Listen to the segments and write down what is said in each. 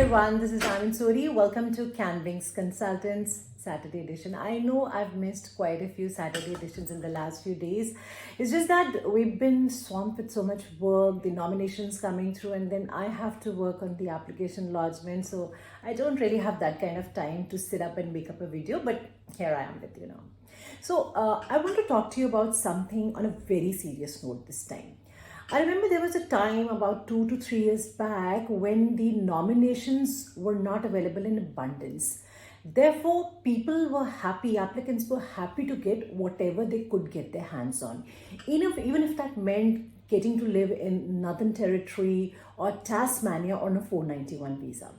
everyone, this is Sodhi. Welcome to CAAN Wings Consultants Saturday edition. I know I've missed quite a few Saturday editions in the last few days. It's just that we've been swamped with so much work, the nominations coming through, and then I have to work on the application lodgement. So I don't really have that kind of time to sit up and make up a video, but here I am with you now. So I want to talk to you about something on a very serious note this time. I remember there was a time about 2 to 3 years back when the nominations were not available in abundance. Therefore, people were happy, applicants were happy to get whatever they could get their hands on. Even if that meant getting to live in Northern Territory or Tasmania on a 491 visa.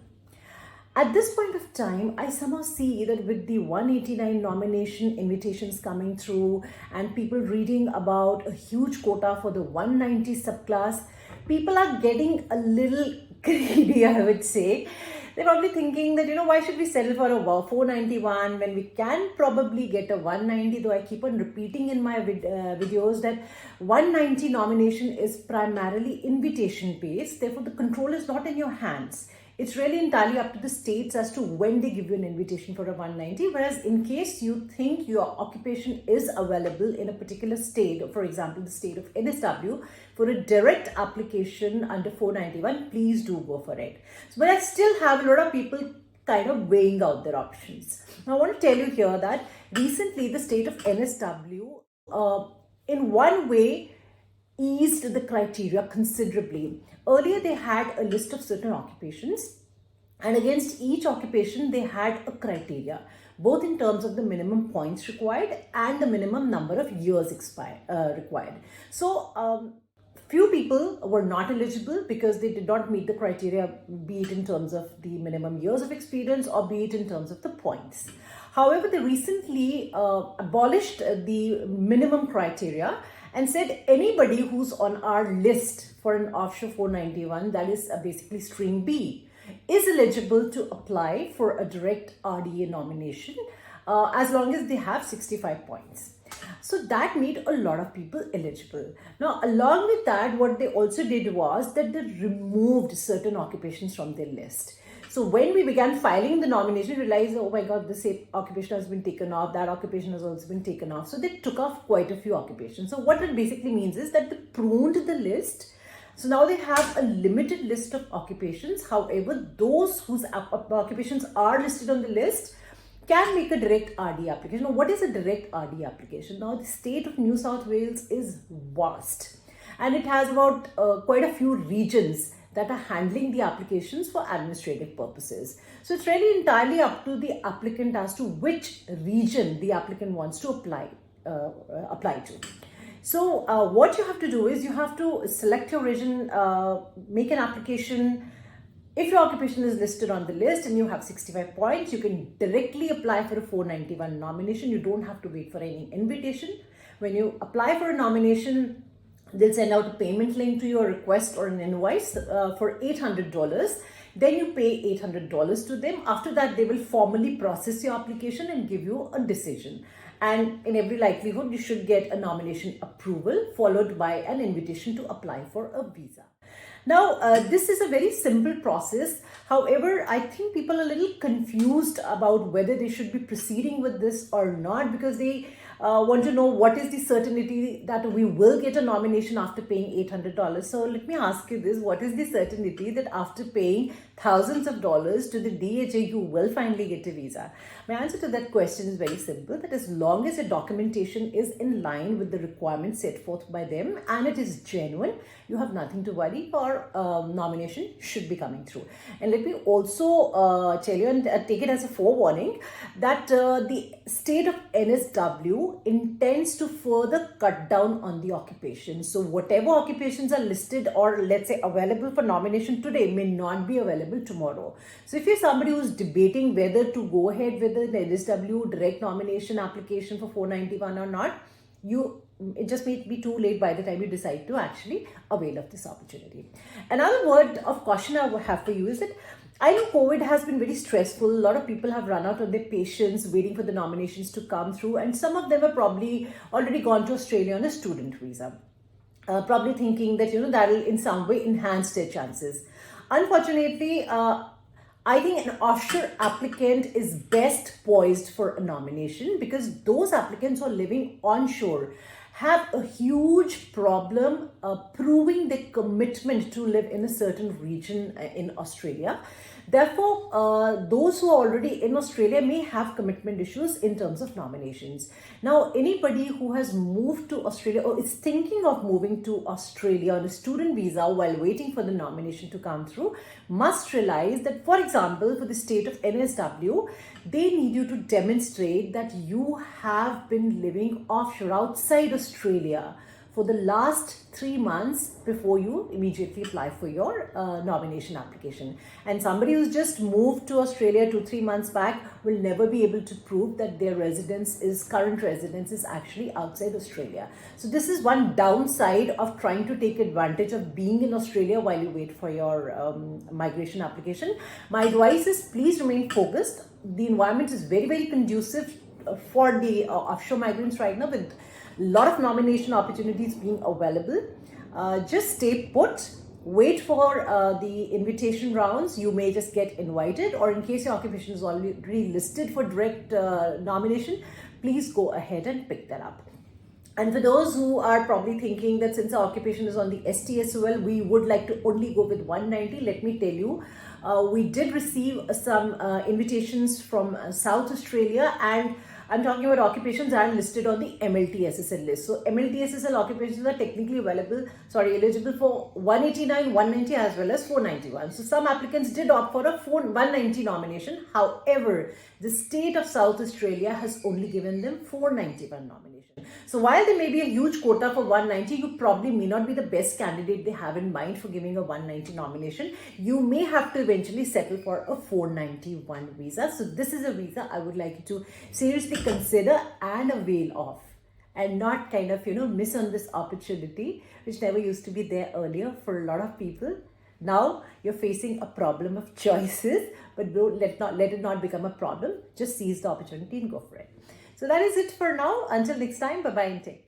At this point of time, I somehow see that with the 189 nomination invitations coming through and people reading about a huge quota for the 190 subclass, people are getting a little greedy, I would say. They're probably thinking that, why should we settle for a 491 when we can probably get a 190, though I keep on repeating in my videos that 190 nomination is primarily invitation based. Therefore, the control is not in your hands. It's really entirely up to the states as to when they give you an invitation for a 190. Whereas in case you think your occupation is available in a particular state, for example, the state of NSW, for a direct application under 491, please do go for it. So, but I still have a lot of people kind of weighing out their options. Now, I want to tell you here that recently the state of NSW, in one way, eased the criteria considerably. Earlier, they had a list of certain occupations, and against each occupation, they had a criteria, both in terms of the minimum points required and the minimum number of years required. So, few people were not eligible because they did not meet the criteria, be it in terms of the minimum years of experience or be it in terms of the points. However, they recently abolished the minimum criteria and said anybody who's on our list for an offshore 491, that is basically stream B, is eligible to apply for a direct RDA nomination as long as they have 65 points. So that made a lot of people eligible. Now, along with that, what they also did was that they removed certain occupations from their list. So when we began filing the nomination, we realized, oh my God, this occupation has been taken off, that occupation has also been taken off. So they took off quite a few occupations. So what it basically means is that they pruned the list. So now they have a limited list of occupations. However, those whose occupations are listed on the list can make a direct RD application. Now, what is a direct RD application? Now, the state of New South Wales is vast and it has about quite a few regions that are handling the applications for administrative purposes. So it's really entirely up to the applicant as to which region the applicant wants to apply to. So what you have to do is you have to select your region, make an application. If your occupation is listed on the list and you have 65 points, you can directly apply for a 491 nomination. You don't have to wait for any invitation. When you apply for a nomination, they'll send out a payment link to your request or an invoice for $800. Then you pay $800 to them. After that, they will formally process your application and give you a decision. And in every likelihood, you should get a nomination approval followed by an invitation to apply for a visa. Now, this is a very simple process. However, I think people are a little confused about whether they should be proceeding with this or not because they want to know what is the certainty that we will get a nomination after paying $800. So let me ask you this, what is the certainty that after paying thousands of dollars to the DHA, you will finally get a visa? My answer to that question is very simple, that as long as your documentation is in line with the requirements set forth by them and it is genuine, you have nothing to worry, or nomination should be coming through. And let me also tell you and take it as a forewarning that the state of NSW intends to further cut down on the occupations. So whatever occupations are listed or let's say available for nomination today may not be available tomorrow. So if you're somebody who's debating whether to go ahead with the NSW direct nomination application for 491 or not, it just may be too late by the time you decide to actually avail of this opportunity. Another word of caution I would have for you is that I know COVID has been very stressful. A lot of people have run out of their patience waiting for the nominations to come through, and some of them have probably already gone to Australia on a student visa, probably thinking that that will in some way enhance their chances. Unfortunately, I think an offshore applicant is best poised for a nomination because those applicants who are living onshore have a huge problem proving their commitment to live in a certain region in Australia. Therefore, those who are already in Australia may have commitment issues in terms of nominations. Now, anybody who has moved to Australia or is thinking of moving to Australia on a student visa while waiting for the nomination to come through must realize that, for example, for the state of NSW, they need you to demonstrate that you have been living offshore outside Australia for the last 3 months before you immediately apply for your nomination application. And somebody who's just moved to Australia 2-3 months back will never be able to prove that their current residence is actually outside Australia. So this is one downside of trying to take advantage of being in Australia while you wait for your migration application. My advice is please remain focused. The environment is very, very conducive for the offshore migrants right now, with lot of nomination opportunities being available. Just stay put, wait for the invitation rounds. You may just get invited, or in case your occupation is already listed for direct nomination, please go ahead and pick that up. And for those who are probably thinking that since our occupation is on the STSOL, we would like to only go with 190, let me tell you, we did receive some invitations from South Australia, and I'm talking about occupations that are listed on the MLTSSL list. So MLTSSL occupations are technically eligible for 189, 190 as well as 491. So some applicants did opt for a 190 nomination. However, the state of South Australia has only given them 491 nomination. So while there may be a huge quota for 190, you probably may not be the best candidate they have in mind for giving a 190 nomination. You may have to eventually settle for a 491 visa. So this is a visa I would like you to seriously consider and avail of, and not kind of miss on this opportunity which never used to be there earlier for a lot of people. Now you're facing a problem of choices, but don't let it not become a problem. Just seize the opportunity and go for it. So that is it for now. Until next time, bye bye and take care.